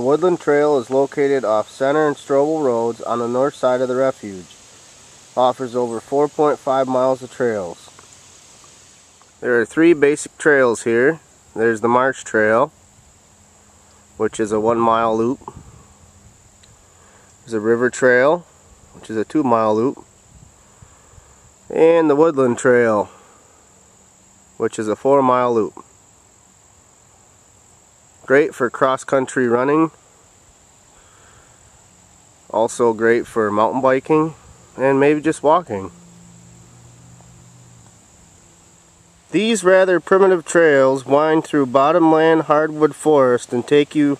The Woodland Trail is located off Center and Strobel Roads on the north side of the refuge. Offers over 4.5 miles of trails. There are 3 basic trails here. There's the Marsh Trail, which is a 1-mile loop. There's a River Trail, which is a 2-mile loop. And the Woodland Trail, which is a 4-mile loop. Great for cross-country running. Also great for mountain biking and maybe just walking. These rather primitive trails wind through bottomland hardwood forest and take you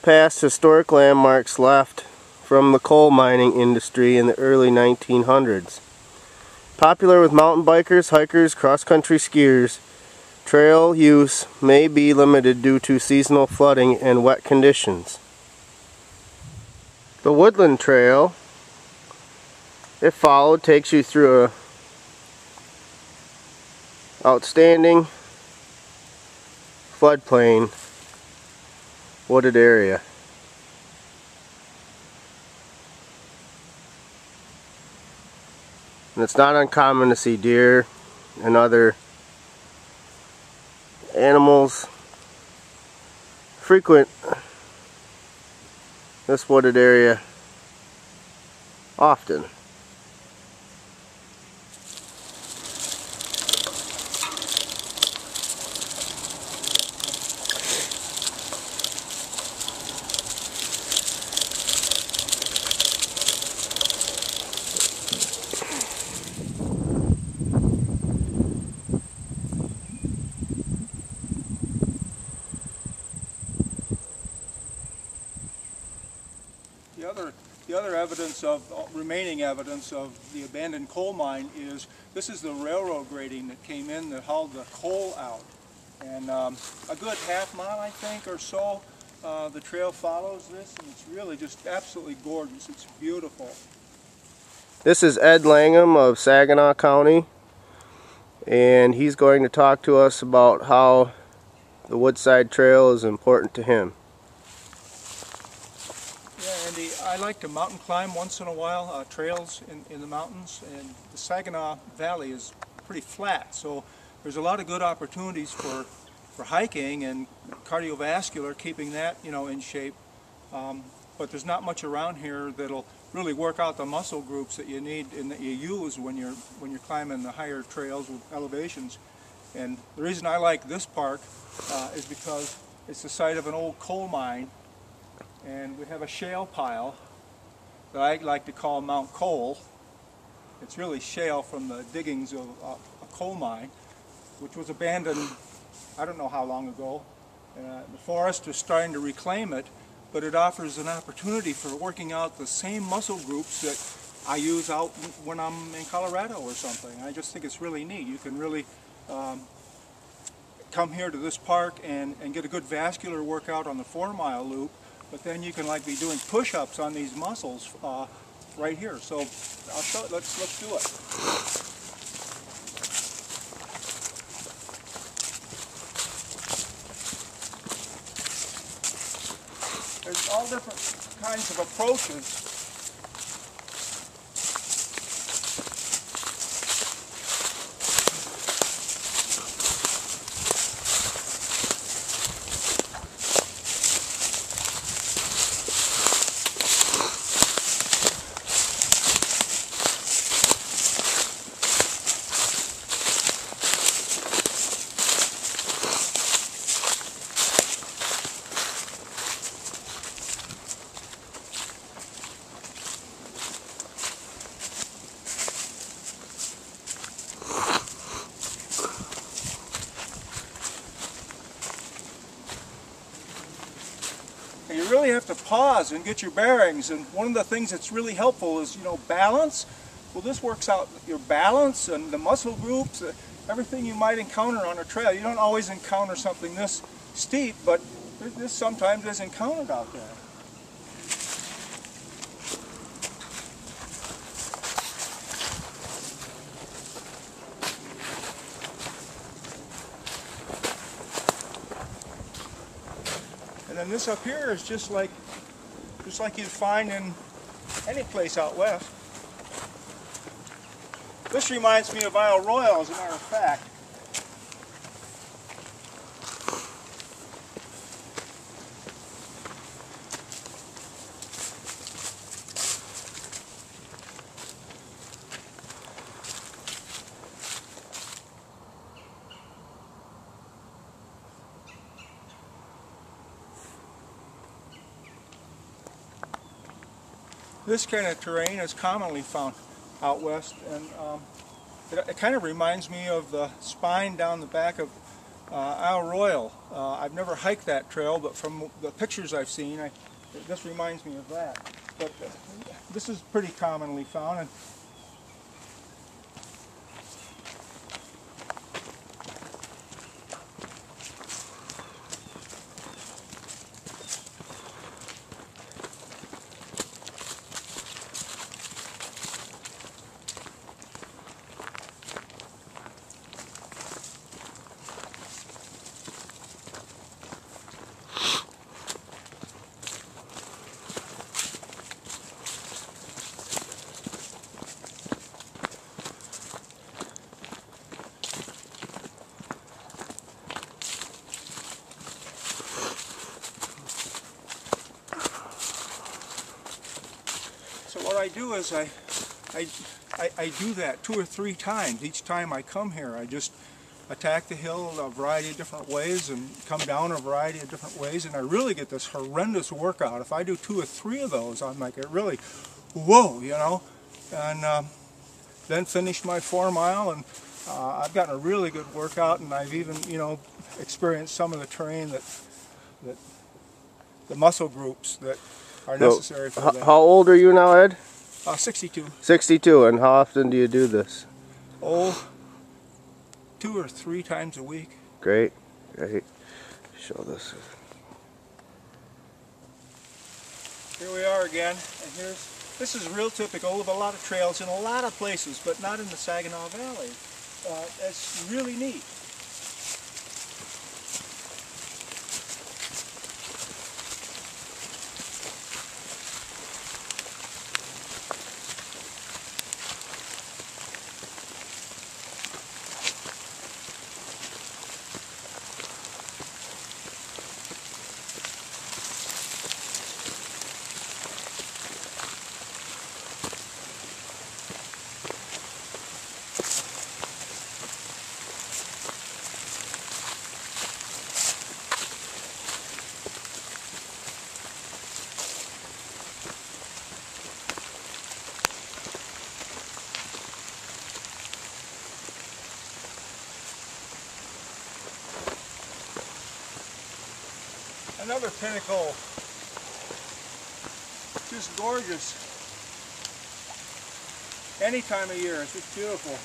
past historic landmarks left from the coal mining industry in the early 1900s. Popular with mountain bikers, hikers, cross-country skiers, trail use may be limited due to seasonal flooding and wet conditions. The Woodland Trail, if followed, takes you through a outstanding floodplain wooded area. And it's not uncommon to see deer and other animals frequent this wooded area often. The other evidence of remaining evidence of the abandoned coal mine is this is the railroad grading that came in that hauled the coal out, and a good half-mile, I think, or so, the trail follows this, and it's really just absolutely gorgeous. It's beautiful. This is Ed Langham of Saginaw County, and he's going to talk to us about how the Woodside Trail is important to him. Andy, I like to mountain climb once in a while, trails in the mountains, and the Saginaw Valley is pretty flat, so there's a lot of good opportunities for hiking and cardiovascular, keeping that, you know, in shape. But there's not much around here that'll really work out the muscle groups that you need and that you use when you're climbing the higher trails with elevations. And the reason I like this park is because it's the site of an old coal mine. And we have a shale pile that I like to call Mount Coal. It's really shale from the diggings of a coal mine, which was abandoned I don't know how long ago. The forest is starting to reclaim it, but it offers an opportunity for working out the same muscle groups that I use out when I'm in Colorado or something. I just think it's really neat. You can really come here to this park and get a good vascular workout on the 4-mile loop. But then you can be doing push-ups on these muscles right here. So I'll show it. Let's do it. There's all different kinds of approaches. You really have to pause and get your bearings, and one of the things that's really helpful is, balance. Well, this works out your balance and the muscle groups, everything you might encounter on a trail. You don't always encounter something this steep, but this sometimes is encountered out there. And then And this up here is just like you'd find in any place out west. This reminds me of Isle Royale, as a matter of fact. This kind of terrain is commonly found out west, and it kind of reminds me of the spine down the back of Isle Royale. I've never hiked that trail, but from the pictures I've seen, this reminds me of that. But this is pretty commonly found. And so what I do is I do that 2 or 3 times. Each time I come here, I just attack the hill a variety of different ways and come down a variety of different ways, and I really get this horrendous workout. If I do 2 or 3 of those, I'm like, it really, whoa, you know, and then finish my 4 mile, and I've gotten a really good workout, and I've even, you know, experienced some of the terrain that the muscle groups that are necessary for that. How old are you now, Ed? 62. 62, and how often do you do this? Oh, 2 or 3 times a week. Great, great. Show this. Here we are again, and this is real typical of a lot of trails in a lot of places, but not in the Saginaw Valley. It's really neat. Another pinnacle, just gorgeous. Any time of year, it's just beautiful.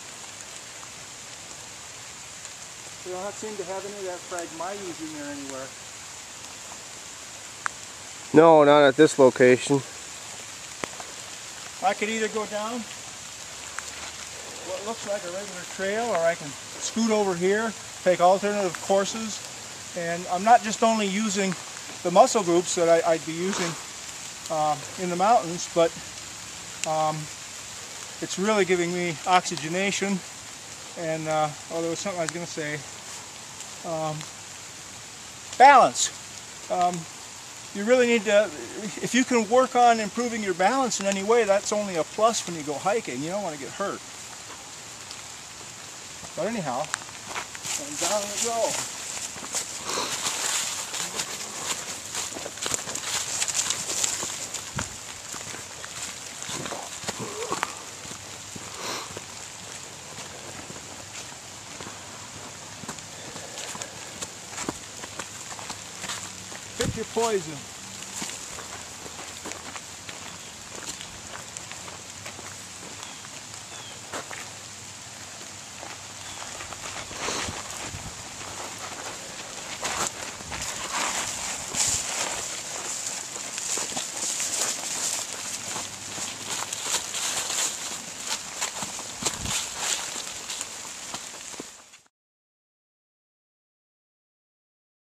We don't seem to have any of that Phragmites in there anywhere. No, not at this location. I could either go down what looks like a regular trail, or I can scoot over here, take alternative courses, and I'm not just only using the muscle groups that I'd be using in the mountains, but it's really giving me oxygenation, and oh, there was something I was going to say, balance. You really need to, if you can work on improving your balance in any way, that's only a plus when you go hiking. You don't want to get hurt. But anyhow, and down we go. Pick your poison.